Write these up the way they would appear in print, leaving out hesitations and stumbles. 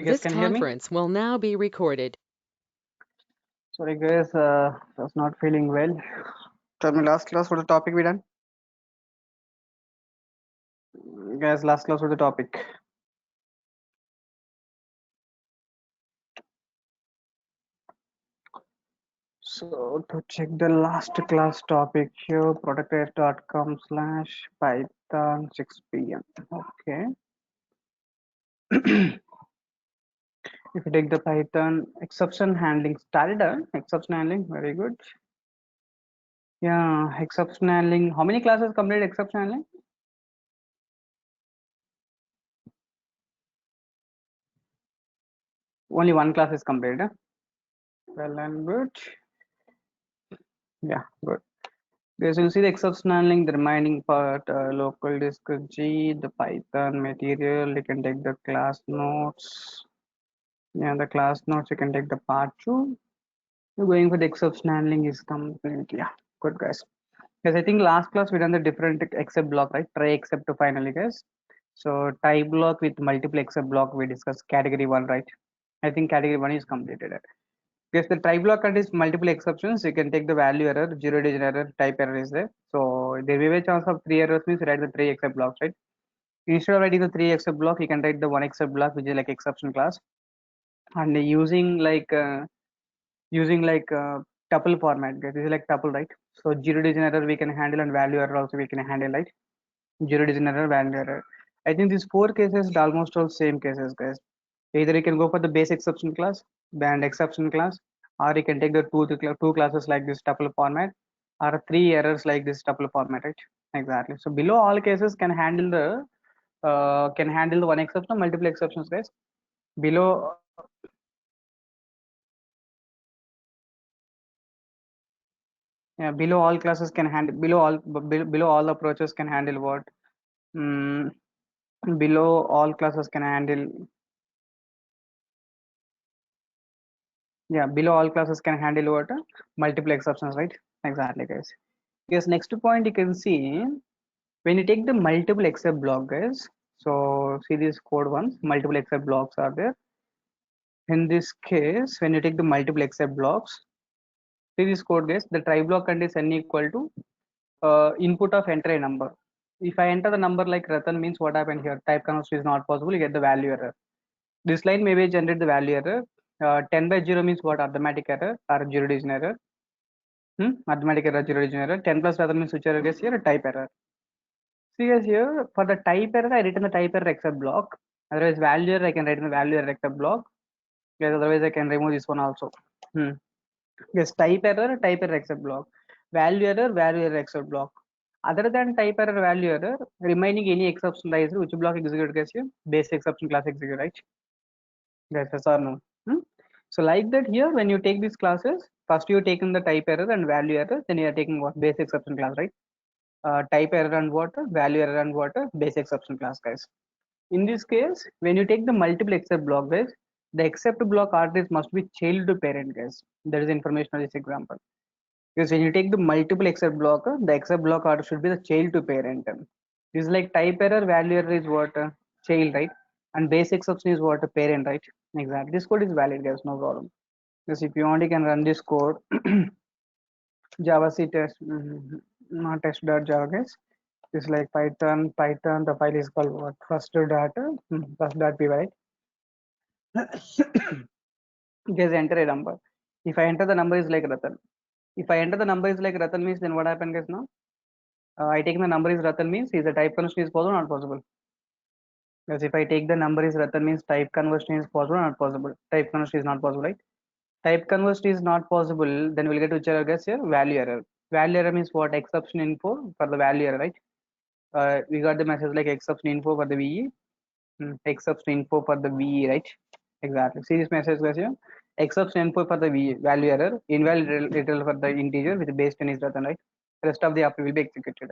This Can you hear me? conference will now be recorded. Sorry guys, I was not feeling well. Tell me last class what the topic we done? Guys, last class what the topic? So to check the last class topic here, productf.com/python 6 p.m. Okay. If you take the Python exception handling started, exception handling, very good. Yeah, exception handling. How many classes complete exception handling? Only one class is completed. Well and good. Yeah, good. Yes, you'll see the exception handling, the remaining part, local disk G, the Python material. You can take the class notes. Yeah, the class notes. You can take the part two. You're going for the exception handling is complete. Yeah, good guys. Yes, I think last class we done the different except block, right? Try except to finally, guys. So type block with multiple except block we discussed category one, right? I think category one is completed. Yes, the try block contains multiple exceptions. You can take the value error, zero digit error, type error is there. So there will be a chance of three errors means write the three except blocks, right? Instead of writing the three except block, you can write the one except block, which is like exception class. And using like tuple format. Guys. This is like tuple, right? So zero digit error we can handle and value error also we can handle, right? Zero digit error, value error. I think these four cases are almost all same cases, guys. Either you can go for the base exception class, band exception class, or you can take the two classes like this tuple format, or three errors like this tuple format, right? Exactly. So below all cases can handle the one exception, multiple exceptions, guys. Below, yeah, below all classes can handle below all approaches can handle what? Mm, below all classes can handle, yeah, below all classes can handle what? Multiple exceptions, right? Exactly, guys. Yes, next point you can see when you take the multiple except block, guys. So see these code ones, multiple except blocks are there. In this case, when you take the multiple except blocks, see this code, guys. The try block contains n equal to input of enter a number. If I enter the number like Ratan means what happened here? Type conversion is not possible. You get the value error. This line maybe generate the value error. 10 by 0 means what? Arithmetic error or zero division error. Arithmetic error, zero division error. 10 plus Ratan means which error, guys? Here type error. See guys here for the type error, I written the type error except block. Otherwise, value error I can write in the value error except block. Yes, otherwise I can remove this one also. Hmm. Yes, type error except block. Value error except block. Other than type error, value error, remaining any exception lies which block execute guys here? Base exception class execute, right? Guys, yes or no? Hmm? So like that here, when you take these classes, first you taken the type error and value error, then you are taking what? Base exception class, right? Type error and what? Value error and what? Base exception class, guys. In this case, when you take the multiple except block, guys, the except block artist must be child to parent, guys. That is information of this example. Because when you take the multiple except block, the except block order should be the child to parent. This is like type error, value error is what? Child, right? And base exception is what? Parent, right? Exactly. This code is valid, guys, no problem. Because if you want, you can run this code. Java C test, not test.java, guys. It's like Python, the file is called what? First data, first.py, right? Just enter a number. If I enter the number is like Ratan. If I enter the number is like Ratan means then what happened guys now? I take the number is Ratan means is the type conversion is possible or not possible? Because if I take the number is Ratan means type conversion is possible or not possible? Type conversion is not possible, right? Type conversion is not possible, then we'll get which error guys here? Value error. Value error means what? Exception info for the value error, right? We got the message like exception info for the VE, exception info for the VE, right? Exactly. See this message guys here. Exception info for the VE, value error, invalid return for the integer with base 10 is written, right? Rest of the app will be executed.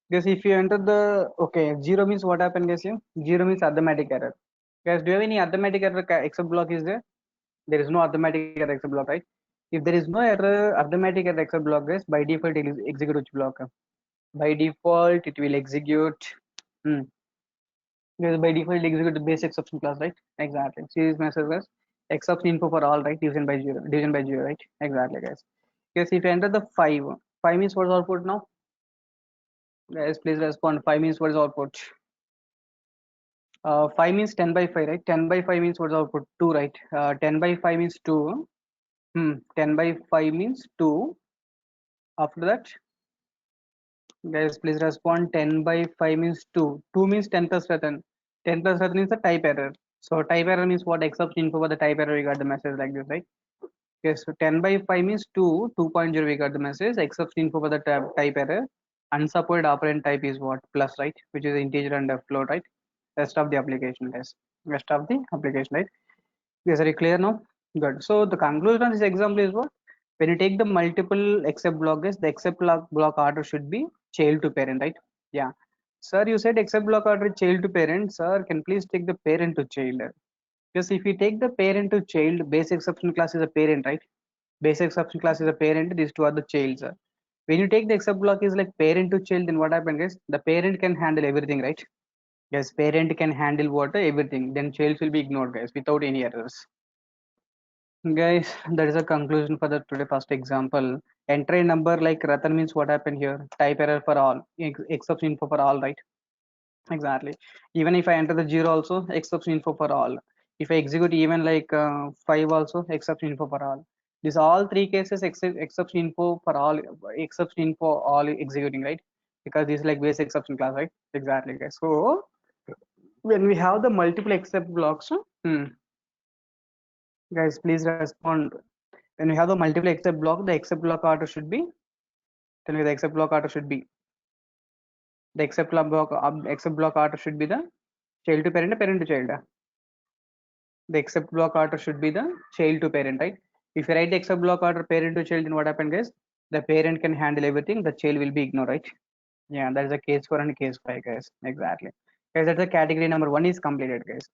Because if you enter the okay, zero means what happened, guys here? Zero means arithmetic error. Guys, do you have any arithmetic error except block is there? There is no arithmetic error except block, right? If there is no error, arithmetic error except block, guys, by default it will execute which block? By default, it will execute. Hmm. Because by default, it execute the base exception class, right? Exactly. See this message as exception info for all, right? Division by zero, right? Exactly, guys. Yes, if you enter the five means what is output now? Guys, please respond. Five means what is output? 5 means 10 by 5, right? 10 by 5 means what is output? 2, right? 10 by 5 means 2. 10 by 5 means 2. After that, guys, please respond. 10 by 5 means 2. 2 means 10 plus 7. 10 plus 7 is the type error. So type error means what? Except info for the type error, we got the message like this, right? Okay, so 10 by 5 means 2. 2.0, we got the message. Except info for the type error. Unsupported operand type is what? Plus, right? Which is integer and a float, right? Rest of the application, guys. Rest of the application, right? Is it clear now? Good. So the conclusion of this example is what? When you take the multiple except block, is the except block order should be child to parent, right? Yeah. Sir, you said except block order child to parent. Sir, can please take the parent to child? Because if you take the parent to child, base exception class is a parent, right? Base exception class is a parent. These two are the childs. When you take the except block is like parent to child, then what happens, guys? The parent can handle everything, right? Yes, parent can handle what? Everything. Then child will be ignored, guys, without any errors. Guys, that is a conclusion for the today first example. Enter a number like Ratan means what happened here? Type error for all, except info for all, right? Exactly. Even if I enter the zero also, except info for all. If I execute even like 5 also, except info for all. These all three cases except info for all, except info all executing, right? Because this is like base exception class, right? Exactly, guys. So when we have the multiple except blocks, guys, please respond. When we have the multiple except block, the except block order should be. Tell me the except block order should be. The except block order should be the child to parent, parent to child. The except block order should be the child to parent, right? If you write the except block order parent to child, then what happens, guys? The parent can handle everything. The child will be ignored, right? Yeah, that is a case 4 and case 5, guys. Exactly. Guys, that's the category number 1 is completed, guys.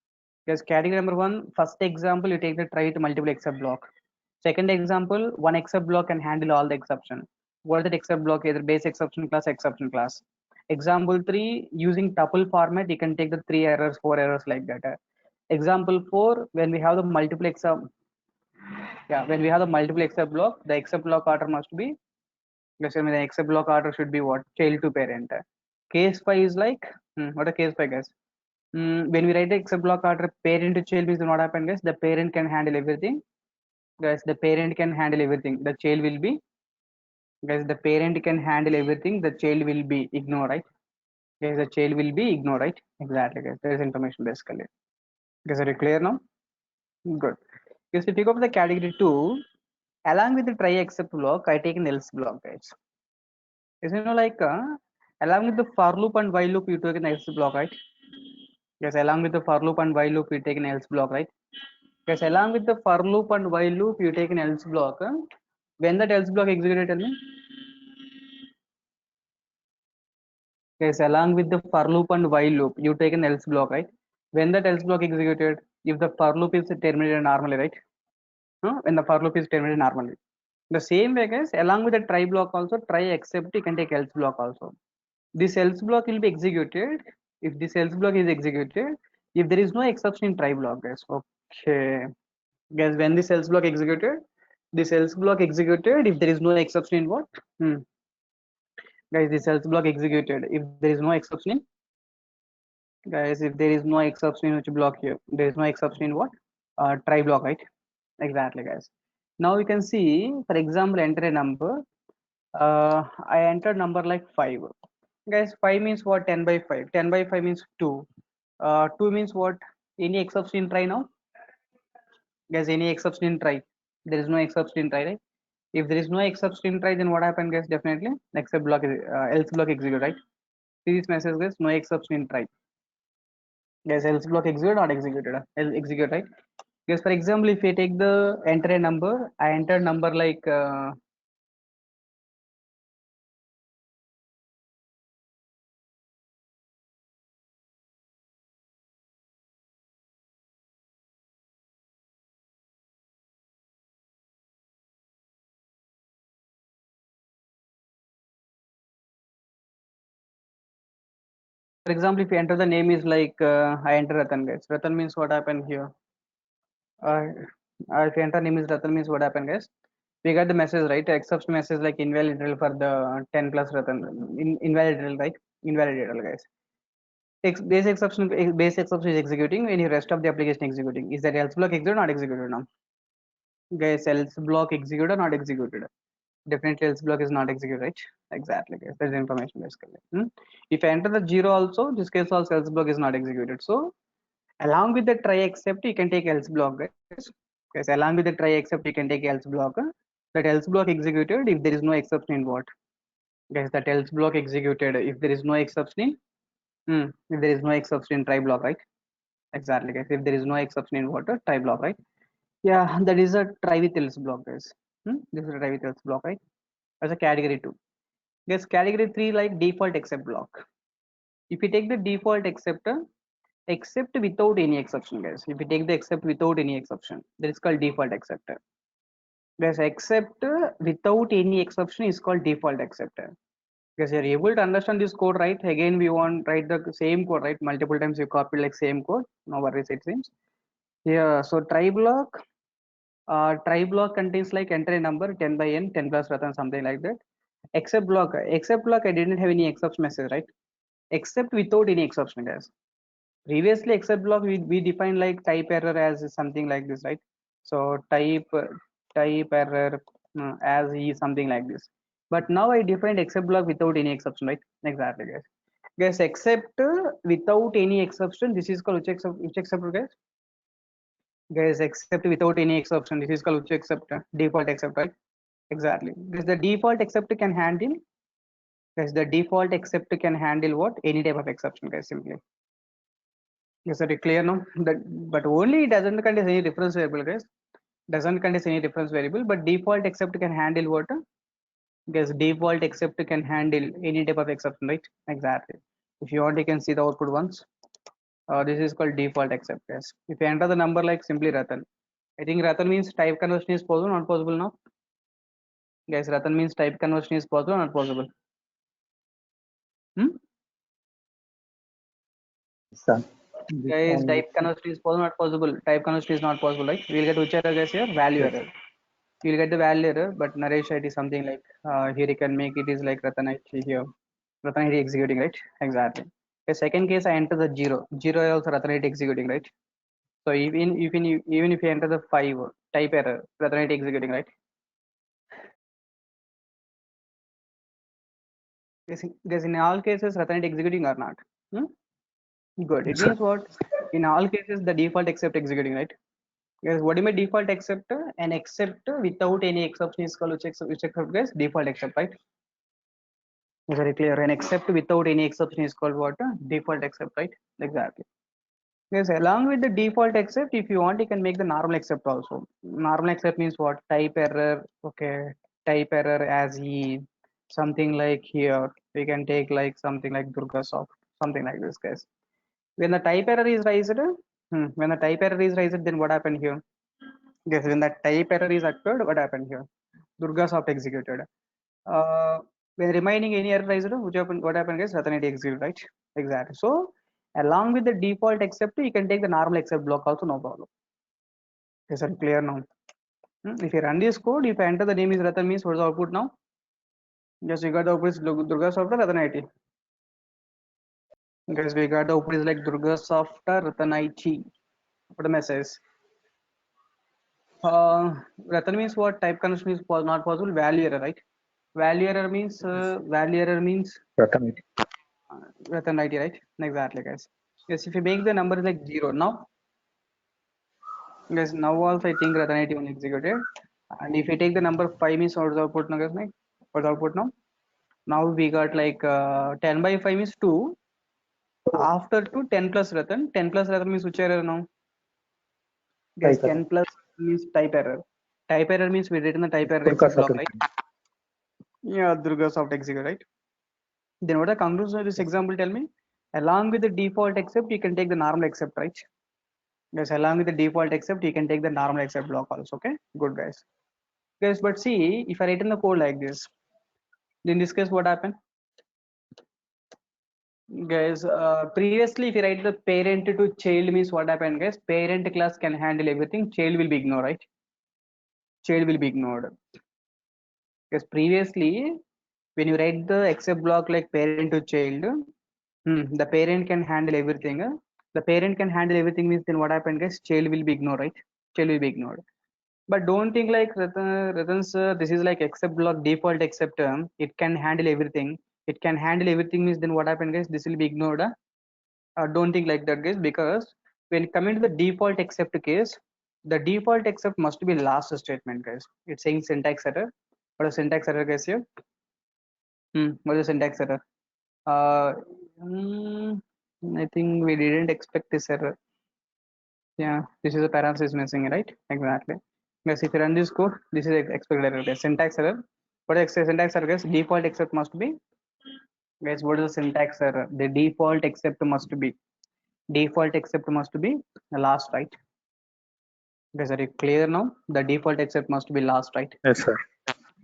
Guys, category number 1, first example, you take the try to multiple except block. Second example, one except block can handle all the exception. What is that except block? Either base exception class, exception class. Example 3, using tuple format, you can take the 3 errors, 4 errors like that. Example 4, when we have the multiple except, yeah, when we have the multiple except block, the except block order must be, let's say the except block order should be what? Child to parent. Case 5 is like, what a case 5, guys? When we write the except block order parent to child means what happens, guys? The parent can handle everything. Guys, the parent can handle everything. The child will be, guys, the parent can handle everything. The child will be ignored, right? Guys, the child will be ignored, right? Exactly, guys. There is information basically. Guys, are you clear now? Good. Yes, to pick up the category 2, along with the try except block, I take an else block, guys. Yes, like along with the for loop and while loop, you take an else block, right? Yes, along with the for loop and while loop, you take an else block, right? Yes, along with the for loop and while loop, you take an else block. When that else block executed, tell me. Yes, along with the for loop and while loop, you take an else block, right? When that else block executed, if the for loop is terminated normally, right? When the for loop is terminated normally. The same way, guys, along with the try block also, try except you can take else block also. This else block will be executed if this else block is executed if there is no exception in try block, guys. Okay, guys, when this else block executed, this else block executed if there is no exception in what? Guys, this else block executed if there is no exception in, guys, if there is no exception in which block here, there is no exception in what? Try block, right? Exactly, guys. Now you can see, for example, enter a number. I entered number like 5. Guys, 5 means what? 10 by 5. 10 by 5 means 2. 2 means what? Any exception in try now? Guys, any exception in try? There is no exception in try, right? If there is no exception in try, then what happened, guys? Definitely, except block, else block execute, right? See this message, guys, no exception in try. Guys, else block execute, not executed. Execute, right? Guys, for example, if I take the enter a number, I enter number like For example, if you enter the name is like I enter Ratan, guys. Ratan means what happened here? Uh, if you enter name is Ratan means what happened, guys? We got the message, right? Exception message like invalid drill for the 10 plus Ratan. Invalid drill, right? Invalid drill, guys. Base exception is executing when the rest of the application executing. Is that else block executed or not executed now? Guys, else block executed or not executed? Definitely else block is not executed, right? Exactly, guys. That's the information basically. If I enter the 0 also, this case also else block is not executed. So along with the try except, you can take else block, guys. Guys, along with the try except, you can take else block. That else block executed if there is no exception in what? Guys, that else block executed if there is no exception in if there is no exception in try block, right? Exactly, guys. If there is no exception in what? Try block, right? Yeah, that is a try with else block, guys. This is a try with else block, right? As a category 2. Guys, category 3 like default except block. If you take the default except without any exception, guys. If you take the except without any exception, that is called default except. Guys, except without any exception is called default except. Guys, you're able to understand this code, right? Again, we want write the same code, right? Multiple times you copy like same code. No worries, it seems. Yeah, so try block contains like enter a number 10 by n, 10 plus rather something like that. Except block, I didn't have any exception message, right? Except without any exception, guys. Previously, except block we defined like type error as something like this, right? So type error as is something like this. But now I defined except block without any exception, right? Exactly, guys. Guys, except without any exception, this is called which except, guys? Guys, except without any exception, this is called which except, default except, right? Exactly. Because the default except can handle, guys, the default except can handle what? Any type of exception, guys, simply. Is that clear now? That, but only it doesn't contain any reference variable, guys. Doesn't contain any reference variable, but default except can handle what? Guys, default except can handle any type of exception, right? Exactly. If you want, you can see the output once. This is called default except, guys. If you enter the number like simply Ratan, I think Ratan means type conversion is possible, not possible now. Guys, Ratan means type conversion is possible, not possible. Guys, type conversion is possible, not possible. Type conversion is not possible, right? We'll get which error, guys, here? Value error. You'll get the value error, but Naresh it is something like here you can make it is like Ratanite here. Ratanite executing, right? Exactly. The second case I enter the 0. 0 also Ratanite executing, right? So even if you enter the 5 type error, Ratanite executing, right? Guess in all cases Ratanite executing or not? Good. It means what? In all cases the default except executing, right? Yes, what do you mean default except? An except without any exception is called which except, guys? Default except, right? Very clear. An except without any exception is called what? Default except, right? Exactly. Yes, along with the default except, if you want, you can make the normal except also. Normal except means what? Type error. Okay. Type error as he something like here. We can take like something like Durgasoft, something like this, guys. When the type error is raised, when the type error is raised, then what happened here? Yes, when that type error is occurred, what happened here? Durgasoft executed. When remaining any error raised, what happened is Ratanite execute, right? Exactly. So along with the default except, you can take the normal except block also, no problem. Is that clear now? If you run this code, if I enter the name is Ratan means what's the output now? Yes, we got the output is Durgasoft or Ratanite. Guys, we got the output is like Durgasoft or Ratanite. What the message? Ratan means what? Type conversion is not possible. Value error, right? Value error means Ratanite. Ratanite, right? Exactly, guys. Yes, if you make the number like 0 now, guys, now also I think Ratanite one executed. And if you take the number 5 means what's the output now, guys? What's the output now? Now we got like 10 by 5 means 2. After 2, 10 plus Ratan. 10 plus Ratan means which error now? Guys, 10 plus means type error. Type error means we written the type error except block, right? Yeah, Durgasoft execute, right? Then what the conclusion of this example tell me? Along with the default except, you can take the normal except, right? Yes, along with the default except, you can take the normal except block also, okay? Good, guys. Guys, but see, if I write in the code like this, then in this case, what happened? Guys, previously if you write the parent to child means what happened, guys? Parent class can handle everything, child will be ignored, right? Child will be ignored. Because previously when you write the except block like parent to child, the parent can handle everything. The parent can handle everything means then what happened, guys? Child will be ignored, right? Child will be ignored. But don't think like Ratan sir, this is like except block default except it can handle everything. It can handle everything means then what happened, guys? This will be ignored. Don't think like that, guys, because when coming to the default except case, the default except must be last statement, guys. It's saying syntax error. What is syntax error, guys? Here, what is syntax error? Uh, mm, I think we didn't expect this error. Yeah, this is a parenthesis missing, right? Exactly. Guys, if you run this code, this is expected error, guys. Syntax error. What is syntax error, guys? Default except must be. Guys, what is the syntax error? The default except must be. Default except must be last, right? Guys, are you clear now? The default except must be last, right? Yes, sir.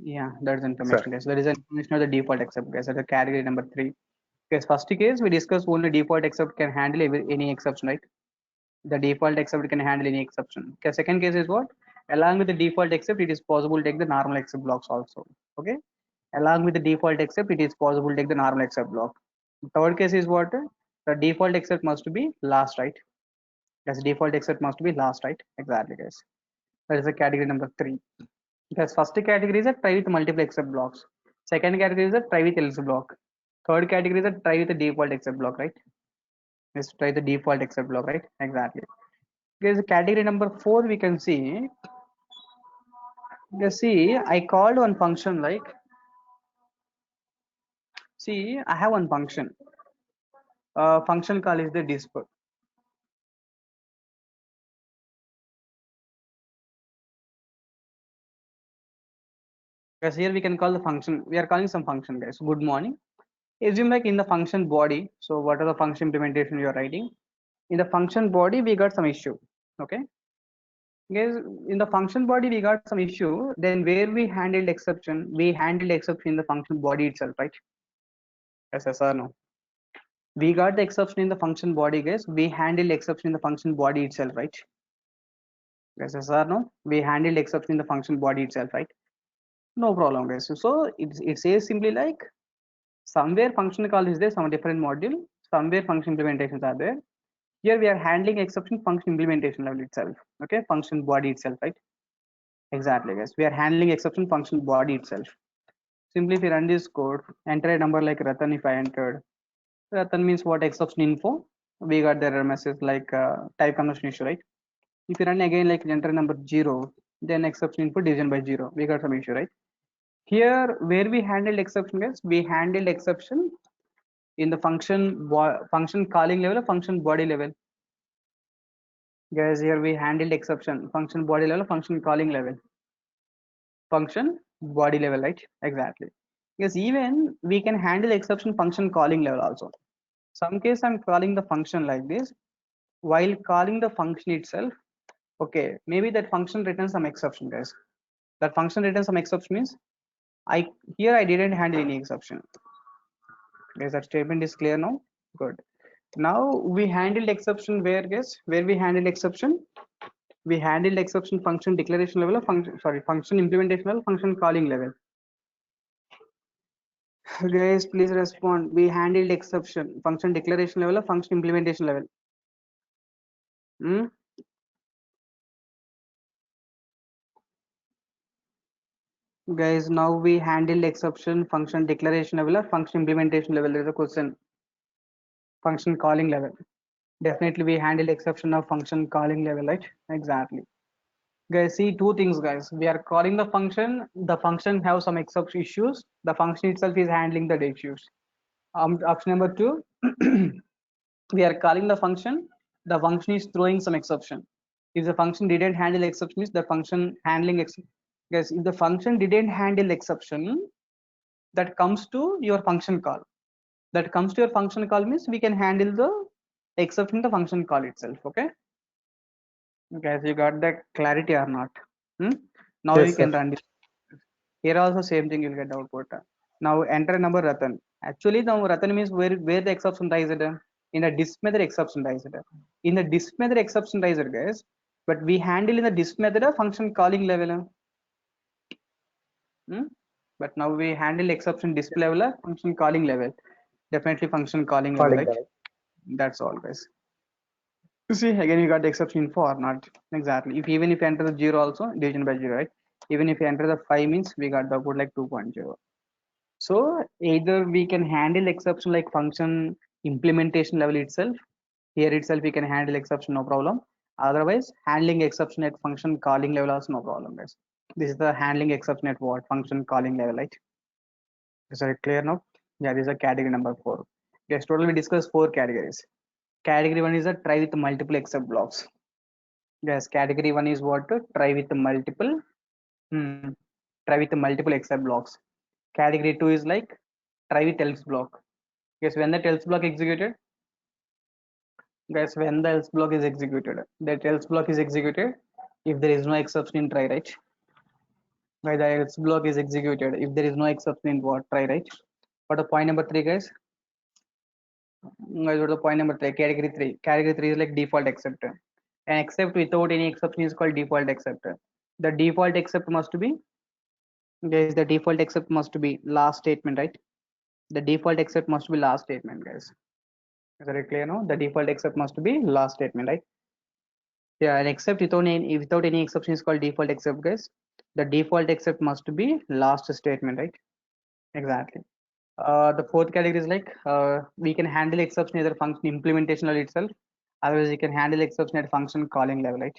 Yeah, that's information, guys. There is information of the default except, guys. That's the category number 3. Guys, first case we discussed only default except can handle any exception, right? The default except can handle any exception. Okay, second case is what? Along with the default except, it is possible to take the normal except blocks also. Okay, along with the default except, it is possible to take the normal except block. Third case is what? The default except must be last, right? Yes, default except must be last, right? Exactly, guys. That is the category number 3. Because first category is a try with multiple except blocks. Second category is a try with else block. Third category is a try with the default except block, right? Let's try the default except block, right? Exactly. Because category number 4 we can see. You see, I called one function like. See, I have one function. Function call is the disp. Because here we can call the function. We are calling some function, guys. Good morning. Assume like in the function body. So what are the function implementation you are writing? In the function body, we got some issue. Okay. Guys, in the function body, we got some issue. Then where we handled exception, we handled exception in the function body itself, right? Yes or no? We got the exception in the function body, guys. We handled exception in the function body itself, right? Yes or no? We handled exception in the function body itself, right? No problem, guys. So it says simply like somewhere function call is there, some different module, somewhere function implementations are there. Here we are handling exception function implementation level itself. Okay, function body itself, right? Exactly, guys. We are handling exception function body itself. Simply if you run this code, enter a number like Ratan. If I entered Ratan means what? Exception info. We got the error message like type conversion issue, right? If you run again like enter number 0, then exception info division by 0. We got some issue, right? Here where we handled exception, guys, we handled exception in the function calling level or function body level. Guys, here we handled exception function body level, function calling level, function body level, right? Exactly. Because even we can handle exception function calling level also. Some case I'm calling the function like this. While calling the function itself, okay, maybe that function returns some exception, guys. That function returns some exception means I didn't handle any exception. Guys, that statement is clear now. Good. Now we handled exception where, guys? Where we handled exception? We handled exception function declaration level or function implementation level, function calling level. Guys, please respond. We handled exception function declaration level or function implementation level. Guys, now we handled exception function declaration level or function implementation level. There is a question. Function calling level. Definitely we handle exception of function calling level, right? Exactly. Guys, see two things, guys. We are calling the function have some exception issues. The function itself is handling the issues. Option number 2, we are calling the function is throwing some exception. If the function didn't handle exception, is the function handling exception. Guys, if the function didn't handle exception, that comes to your function call. That comes to your function call means we can handle the exception in the function call itself. Okay, guys, you got that clarity or not? Now Yes, you can sir. run this. Here also same thing, you'll get output. Now enter number Ratan. Actually, now Ratan means where the exception lies at in a disk method exception lies at in the disk method exception lies at guys, but we handle in the disk method a function calling level. But now we handle exception disk level function calling level. Definitely function calling level, right? That's all guys. You see again you got the exception info or not exactly. If even if you enter the 0 also division by 0, right? Even if you enter the 5 means we got the output like 2.0. So either we can handle exception like function implementation level itself. Here itself we can handle exception no problem. Otherwise handling exception at function calling level also no problem guys. This is the handling exception at what function calling level, right? Is it clear now? Yeah, this is a category number 4. Yes, total we discussed 4 categories. Category 1 is a try with multiple except blocks. Yes, category 1 is what? Try with multiple try with multiple except blocks. Category 2 is like try with else block. Yes, when that else block executed, guys, when the else block is executed, that else block is executed if there is no exception in try, right? Why the else block is executed if there is no exception in what try, right? What the point number 3, guys? Guys, what the point number 3? Category 3. Category 3 is like default except. An except without any exception is called default except. The default except must be, guys, the default except must be last statement, right? The default except must be last statement, guys. Is that clear now? The default except must be last statement, right? Yeah, an except without any exception is called default except, guys. The default except must be last statement, right? Exactly. The fourth category is like we can handle exception either function implementation level itself, otherwise we can handle exception at function calling level, right?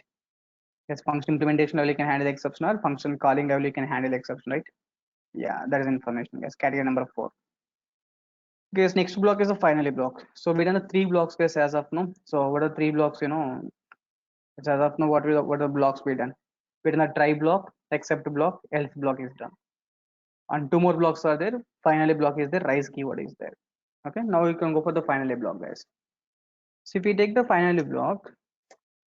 Yes, function implementation level you can handle exception, or function calling level you can handle exception, right? Yeah, that is information, guys. Category number 4. Guys, next block is a finally block. So we done the 3 blocks, guys, as of now. So what are 3 blocks? As of now, what are the blocks we done? We done a try block, except block, else block is done. And 2 more blocks are there. Finally block is there. Rise keyword is there. Okay, now we can go for the finally block, guys. So if we take the finally block,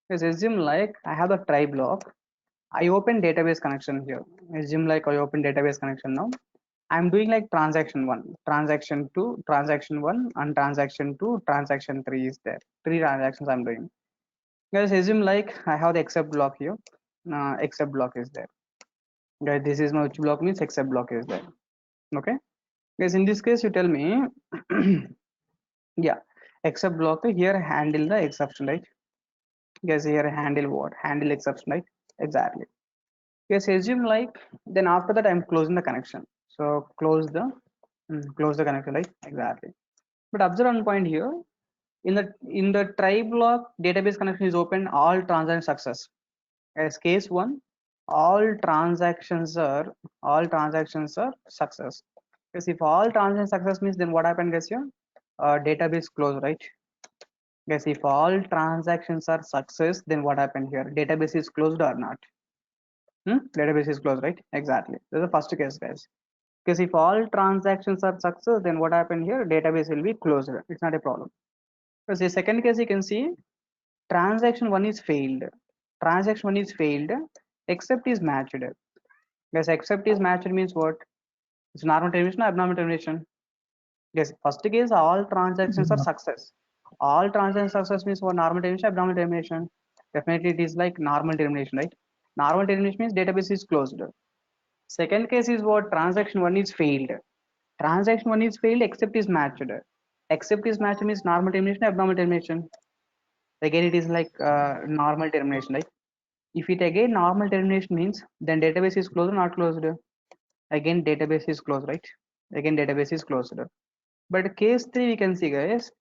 let's assume like I have the try block. I open database connection here. Assume like I open database connection now. I'm doing like transaction 1, transaction 2, transaction 1, and transaction 2, transaction 3 is there. 3 transactions I'm doing. Guys, assume like I have the except block here. Except block is there. Guys, this is my which block means except block is there. Okay. Guys, in this case, you tell me, yeah, except block here handle the exception, right? Guys, here handle what? Handle exception, right? Exactly. Yes, assume like then after that I'm closing the connection. So close the connection, right? Exactly. But observe one point here. In the try block, database connection is open, all transactions success. As case 1, all transactions are success. Because if all transactions success means then what happened, guys? Here database close, right? Guys, if all transactions are success, then what happened here? Database is closed or not? Database is closed, right? Exactly. This is the first case, guys. Because if all transactions are success, then what happened here? Database will be closed. It's not a problem. Because the second case, you can see transaction 1 is failed. Transaction 1 is failed, except is matched. Guys, except is matched means what? It's normal termination or abnormal termination? Yes, first case, all transactions are success. All transactions success means what? Normal termination, abnormal termination? Definitely it is like normal termination, right? Normal termination means database is closed. Second case is what? Transaction 1 is failed. Transaction 1 is failed, except is matched. Except is matched means normal termination, abnormal termination. Again, it is like normal termination, right? If it again normal termination means then database is closed or not closed? Again, database is closed, right? Again, database is closed. But case 3, we can see, guys,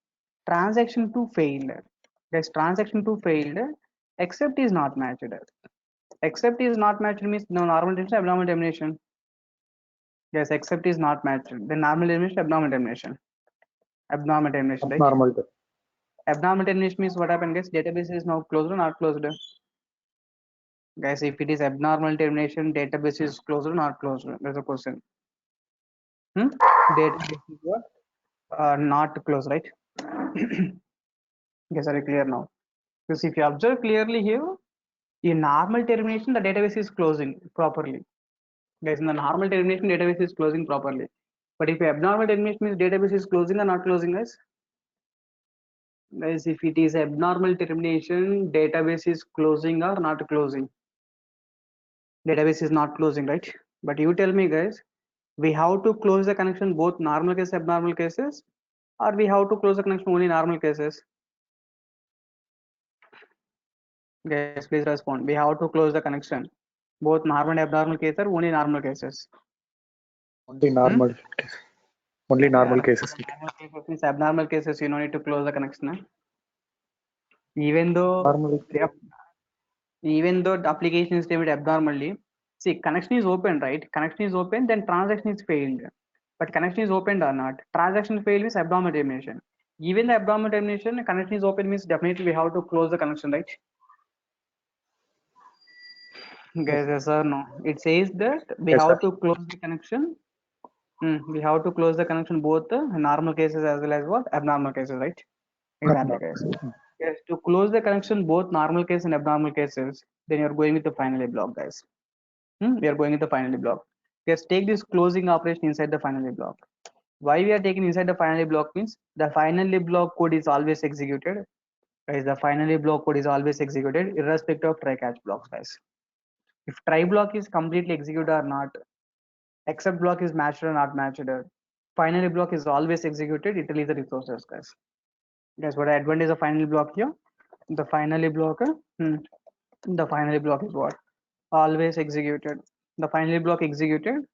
transaction 2 failed. Guys, transaction 2 failed, except is not matched. Except is not matched means no normal termination, abnormal termination. Yes, except is not matched. Then normal termination, abnormal termination. Abnormal termination, right? Abnormal termination means what happened, guys? Database is now closed or not closed? Guys, if it is abnormal termination, database is closed or not closed? There's a question. Database is what? Not closed, right? Guys, are you clear now? Because if you observe clearly here, in normal termination, the database is closing properly. Guys, in the normal termination, database is closing properly. But if abnormal termination means database is closing or not closing, guys? Guys, if it is abnormal termination, database is closing or not closing? Database is not closing, right? But you tell me, guys, we have to close the connection both normal cases, abnormal cases, or we have to close the connection only normal cases? Guys, please respond. We have to close the connection both normal and abnormal cases or only normal cases? Only normal case. Only normal Yeah, cases. normal cases means abnormal cases, you don't need to close the connection. Even though Normal. even though the application is stated abnormally, see, connection is open, right? Connection is open, then transaction is failed. But connection is opened or not, transaction failed means abnormal termination. Even the abnormal termination, connection is open means definitely we have to close the connection, right? Guys, yes or no? It says that we Yes, have sir. to close the connection. We have to close the connection both the normal cases as well as what abnormal cases, right? Exactly, guys. Yes, to close the connection both normal case and abnormal cases, then you're going with the finally block, guys. We are going with the finally block. Yes, take this closing operation inside the finally block. Why we are taking inside the finally block means the finally block code is always executed. Guys, the finally block code is always executed irrespective of try catch blocks, guys. If try block is completely executed or not, except block is matched or not matched, finally block is always executed, it releases the resources, guys. Guys, what the advantage of finally block here? The finally block, the finally block is what? Always executed. The finally block executed.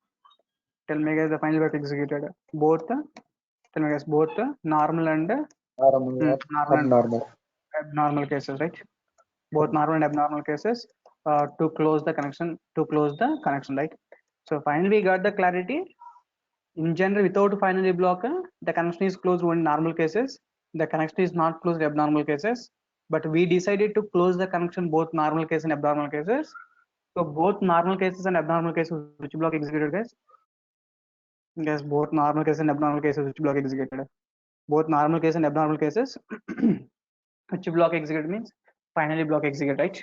Tell me guys, the finally block executed. Both, tell me guys, both normal and Normal. normal and Abnormal. abnormal cases, right? Both normal and abnormal cases to close the connection, right? So finally we got the clarity. In general, without finally block, the connection is closed only in normal cases. The connection is not closed in abnormal cases. But we decided to close the connection both normal case and abnormal cases. So both normal cases and abnormal cases, which block executed, guys? Yes, both normal cases and abnormal cases, which block executed? Both normal case and abnormal cases, which block executed means finally block execute, right?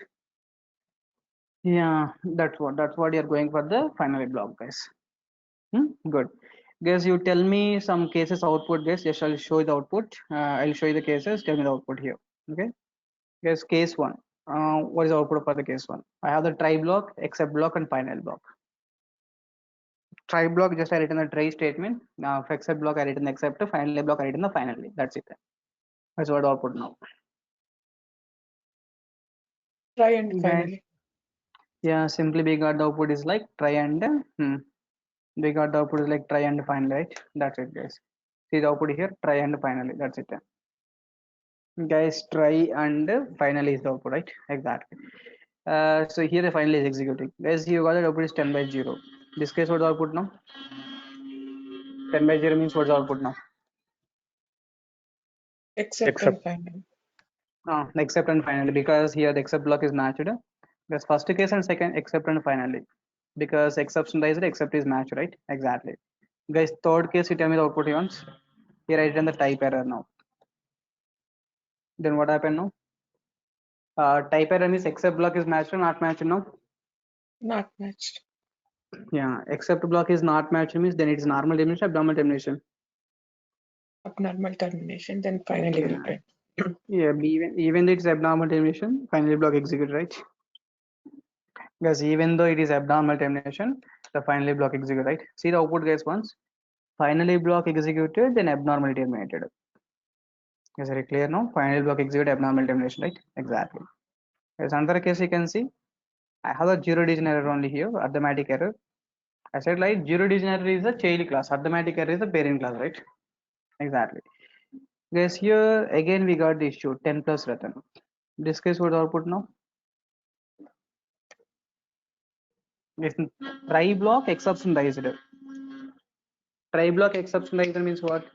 Yeah, that's what you're going for the finally block, guys. Good. Guys, you tell me some cases output, guys. Yes, I'll show you the output. I'll show you the cases. Tell me the output here. Okay. Guys, case one. What is the output for the case one? I have the try block, except block, and final block. Try block, just I written the try statement. Now, for except block, I written the except. Finally block, I written the finally. That's it. That's what output now. Try and finally. Yeah, simply we got the output is like try and we got the output is like try and finally, right? That's it, guys. See the output here, try and finally. That's it. Guys, try and finally is the output, right? Exactly. So here the finally is executing. Guys, you got the output is 10 by 0. This case, what's the output now? 10 by 0 means what's the output now? Except and finally. Except and finally, because here the except block is matched. That's first case and second except and finally. Because exception is except is matched, right? Exactly. Guys, third case, you tell me the output you want. Here I written the type error now. Then what happened now? Type error means except block is matched or not matched now? Not matched. Yeah, except block is not matched means then it's normal termination, abnormal termination. Abnormal termination, then finally will print. Yeah, even though it's abnormal termination, finally block execute, right? Because even though it is abnormal termination, the finally block execute, right? See the output, guys, once. Finally block executed, then abnormal terminated. Is it clear now? Finally block execute, abnormal termination, right? Exactly. There's another case you can see. I have a zero division error only here, arithmetic error. I said like zero division error is a child class, arithmetic error is a parent class, right? Exactly. Guys, here again we got the issue 10 plus Ratan. This case what output now? Yes, try block exception dice. Try block exception dice means what?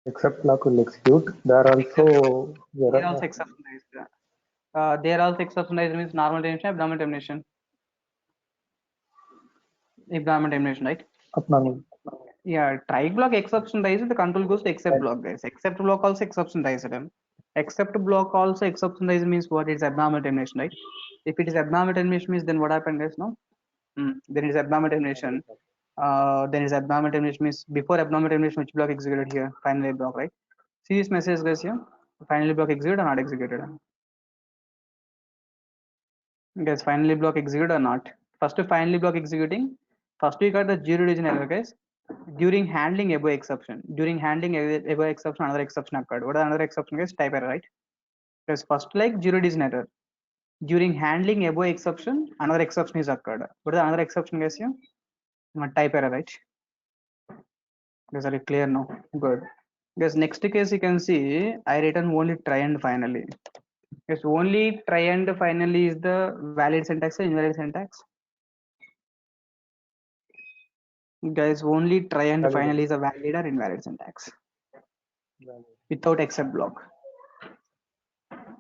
Except block will execute. There also exception dice. There also exception dice means normal termination, abnormal termination. Abnormal termination, right? abnormal. Yeah, try block exception dice, the control goes to except block, guys. Except block also exception dice. Except block also exception dice means what? It's abnormal termination, right? If it is abnormal termination means then what happened, guys? No, Then it's abnormal termination. Then it's abnormal termination means before abnormal termination, which block executed here? Finally block, right? See this message guys here. Finally block executed or not executed? Guys, finally block executed or not? First to finally block executing. First we got the zero digit error, guys. During handling above exception. During handling above exception, another exception occurred. What is another exception, guys? Type error, right? Guys, first like zero digit error. During handling above exception, another exception is occurred. What is another exception, guys? Here, type error, right? Guys, are you clear now? Good. Guys, next case you can see I written only try and finally. Yes, only try and finally is the valid syntax or invalid syntax? Guys, only try and Valid. finally is a valid or invalid syntax Valid. without except block.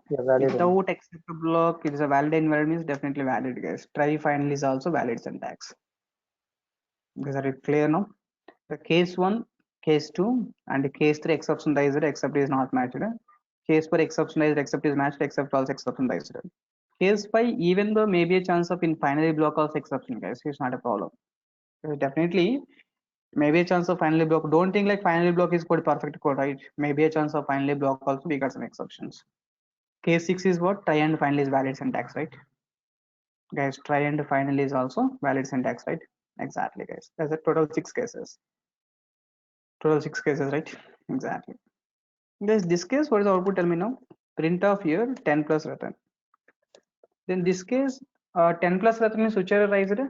Yeah, valid. Without except block, it is a valid invalid means definitely valid, guys. Try finally is also valid syntax. Guys, are you clear now? The case 1, case 2, and case 3 exceptionized except is not matched. Case 4 exceptionized except is matched except also exceptionized. Case 5, even though maybe a chance of in finally block also exception, guys, it's not a problem. Definitely maybe a chance of finally block. Don't think like finally block is code perfect code, right? Maybe a chance of finally block also we got some exceptions. Case 6 is what? Try and finally is valid syntax, right? Guys, try and finally is also valid syntax, right? Exactly, guys. There's a total 6 cases. Total 6 cases, right? Exactly. Guys, this case, what is the output? Tell me now. Print of here 10 plus return. Then this case, 10 plus return means which error arised?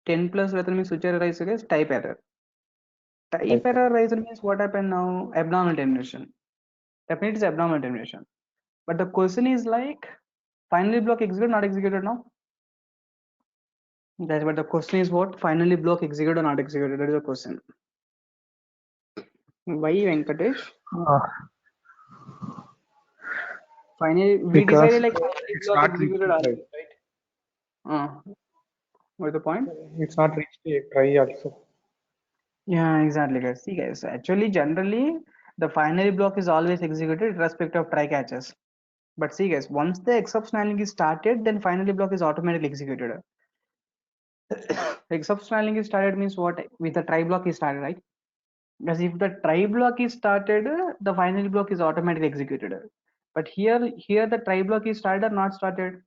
10 plus return means which error arised? Guys, type error. Type error arised means what happened now? Abnormal termination. Definitely it's abnormal termination. But the question is like, finally block executed, not executed now? That's what the question is what? Finally block executed or not executed? That is the question. Why Venkatesh? Finally, we Because decided like it's block not executed reached, already, right? What's the point? it's not reached a try also. Yeah, exactly, guys. See, guys, actually, generally, the finally block is always executed irrespective of try catches. But see, guys, once the exception handling is started, then finally block is automatically executed. Exception handling is started means what? With the try block is started, right? Because if the try block is started, the finally block is automatically executed. But here the try block is started or not started?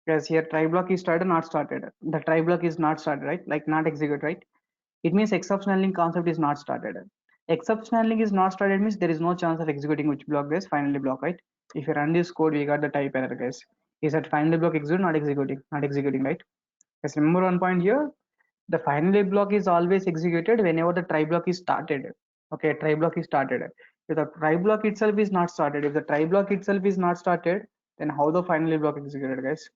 Because here try block is started, not started. The try block is not started, right? Like not executed, right? It means exception handling concept is not started. Exception handling is not started means there is no chance of executing which block, guys? Finally block, right? If you run this code, we got the type error, guys. Is that finally block execute, not executing? Not executing, right? Guys, remember one point here. The finally block is always executed whenever the try block is started. Okay, try block is started. If the try block itself is not started, if the try block itself is not started, then how the finally block executed, guys?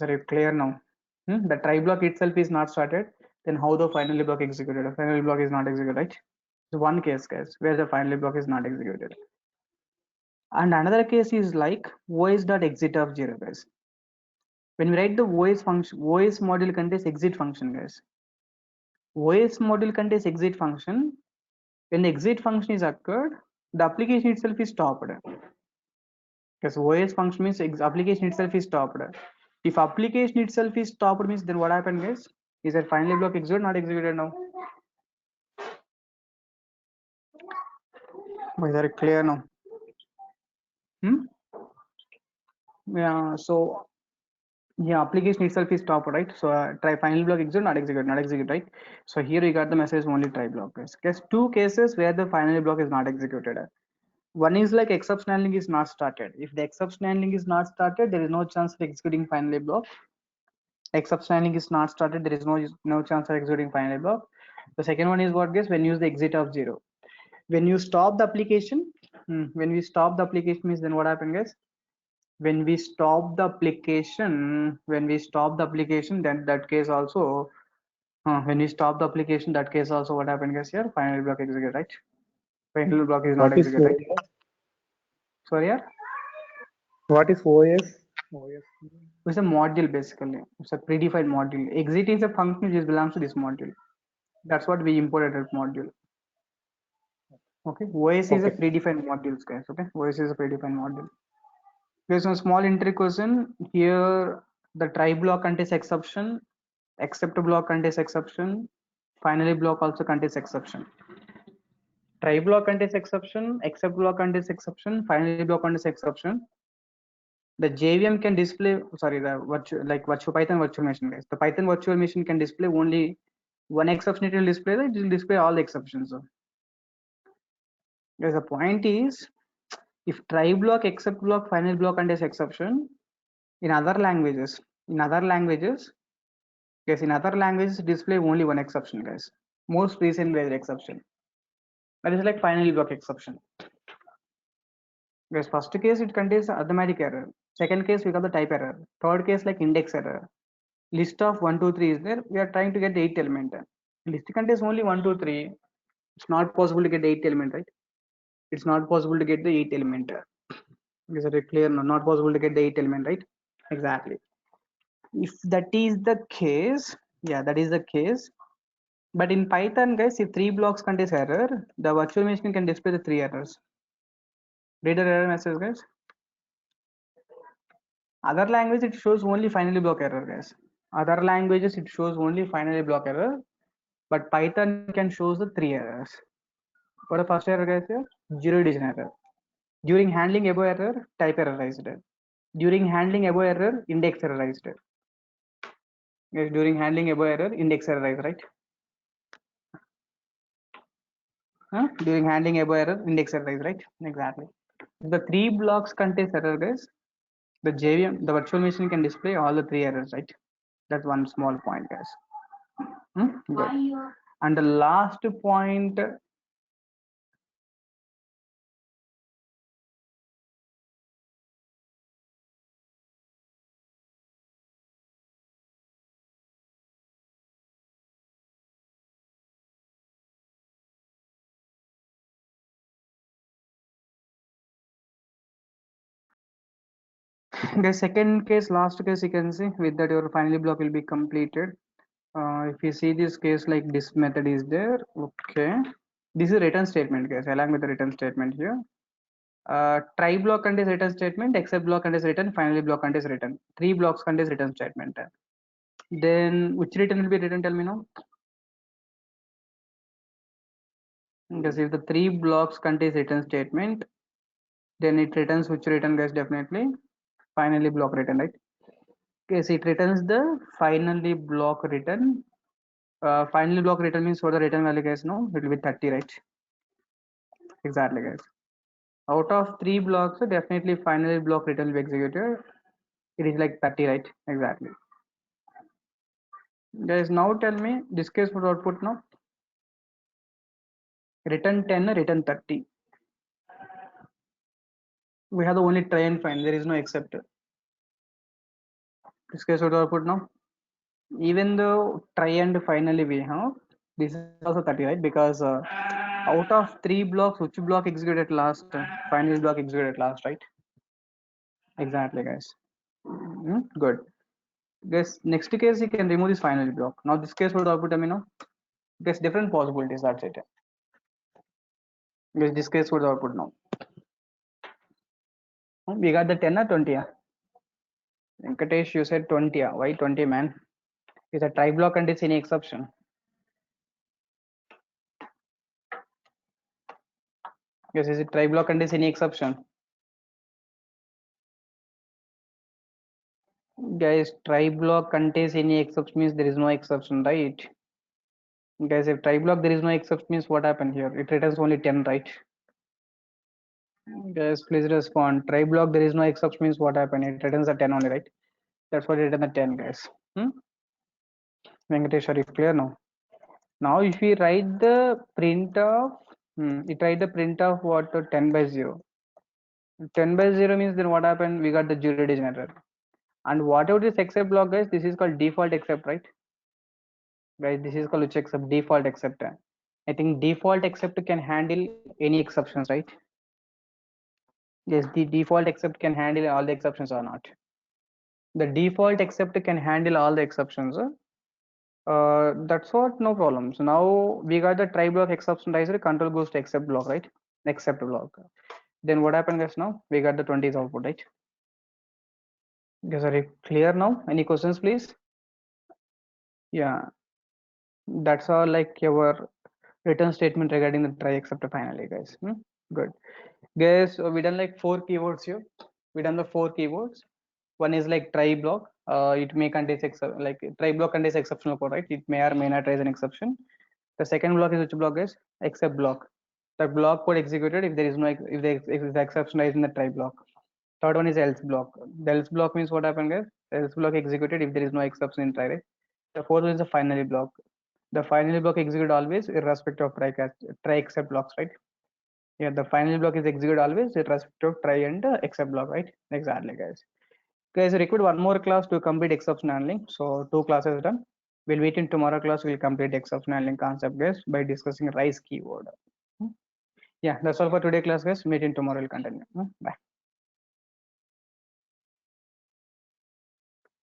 Are you clear now? The try block itself is not started, then how the finally block executed? The finally block is not executed, right? So one case, guys, where the finally block is not executed. And another case is like OS.exit of 0, guys. When we write the OS function, OS module contains exit function, guys. OS module contains exit function. When the exit function is occurred, the application itself is stopped. Because OS function means application itself is stopped. If application itself is stopped means then what happened, guys? Is that finally block executed, not executed now? Is that clear now? Yeah, so yeah, application itself is stopped, right? So try finally block execute, not execute, not execute, right? So here we got the message only try block, guys. There's two cases where the finally block is not executed. One is like exception handling is not started. If the exception handling is not started, there is no chance of executing finally block. Exception handling is not started, there is no chance of executing finally block. The second one is what, guys? When you use the exit of 0. When you stop the application, when we stop the application means then what happened, guys? When we stop the application, then that case also, when we stop the application, that case also what happened, guys? Here finally block execute, right? Finally block is not What is executed, OS? right? Sorry, yeah. What is OS? OS. It's a module basically. It's a predefined module. Exit is a function which belongs to this module. That's what we imported that module. Okay. OS is a predefined modules, guys. Okay. OS is a predefined module. There's a small entry question here. The try block contains exception, except block contains exception, finally block also contains exception. Try block contains exception, except block contains exception, finally block contains exception. The JVM can display, sorry, the virtual, like virtual Python virtual machine, guys. The Python virtual machine can display only one exception. It will display. It will display all the exceptions. Guys, the point is, if try block, except block, final block contains exception, in other languages, guys, in other languages display only one exception, guys. Most recent based exception. That is like finally block exception. Guys, first case it contains arithmetic error. Second case we got the type error. Third case like index error. List of 1, 2, 3 is there. We are trying to get the 8th element. List contains only 1, 2, 3. It's not possible to get the 8th element, right? It's not possible to get the 8th element. Is it clear? No, not possible to get the 8th element, right? Exactly. If that is the case, yeah, that is the case. But in Python, guys, if 3 blocks contains error, the virtual machine can display the 3 errors. Read the error message, guys. Other language it shows only finally block error, guys. Other languages it shows only finally block error, but Python can shows the 3 errors. What the first error, guys? Here, zero division error. During handling above error, type errorized. During handling above error, index errorized. Yes, during handling above error, index errorized, right? During handling above error, index errorized, right? Exactly. The 3 blocks contains error, guys. The JVM, the virtual machine can display all the 3 errors, right? That's one small point, guys. Good. And the last point, the second case, last case, you can see with that your finally block will be completed. If you see this case, like this method is there, okay. This is return statement, guys, along with the return statement here. Try block contains return statement, except block contains return, finally block contains return. 3 blocks contains return statement. Then which return will be written? Tell me now. Because if the 3 blocks contains return statement, then it returns which return, guys? Definitely finally block return, right? Okay, so it returns the finally block return. Finally block return means what the return value, guys? No, it will be 30, right? Exactly, guys. Out of 3 blocks, definitely finally block return will be executed. It is like 30, right? Exactly. Guys, now tell me this case for output now. Return 10, return 30. We have the only try and find. There is no except. This case what output now. Even though try and finally we have, this is also 30, right? Because out of 3 blocks, which block executed last? Final block executed last, right? Exactly, guys. Good. Guys, next case you can remove this final block. Now this case what output, I mean, no? There's different possibilities. That's it. Guys, this case what output now. We got the 10 or 20. Venkatesh, you said 20. Why 20, man? Is a try block contains any exception? Yes, is it try block contains any exception? Guys, try block contains any exception means there is no exception, right? Guys, if try block there is no exception means what happened here? It returns only 10, right? Guys, please respond. Try block there is no exception means what happened? It returns a 10 only, right? That's what it returns a 10, guys. Venkatesh, are you clear now? Now if we write the print of, it write the print of what? 10 by 0. 10 by 0 means then what happened? We got the zero division error. And whatever this except block, guys, this is called default except, right? Guys, this is called which except, default except. I think default except can handle any exceptions, right? Yes, the default except can handle all the exceptions or not. The default except can handle all the exceptions. That's what, no problem. So now we got the try block exception dicer, control goes to except block, right? Except block. Then what happened, guys? Now we got the 20s output, right? Guys, are you clear now? Any questions, please? Yeah, that's all like your written statement regarding the try except finally, guys. Good. Guys, so we done like 4 keywords here. We done the 4 keywords. One is like try block. It may contain like try block contains exceptional code, right? It may or may not raise an exception. The second block is which block is except block. The block code executed if there is no if the exception is in the try block. Third one is else block. The else block means what happened, guys? Else block executed if there is no exception in try, right? The fourth one is the finally block. The finally block executed always irrespective of try except blocks, right? Yeah, the final block is executed always irrespective of try and except block, right? Exactly, guys. Guys, required one more class to complete exception handling. So 2 classes done. We'll meet in tomorrow class. We'll complete exception handling concept, guys, by discussing rise keyword. Yeah, that's all for today class, guys. Meet in tomorrow. We'll continue. Bye.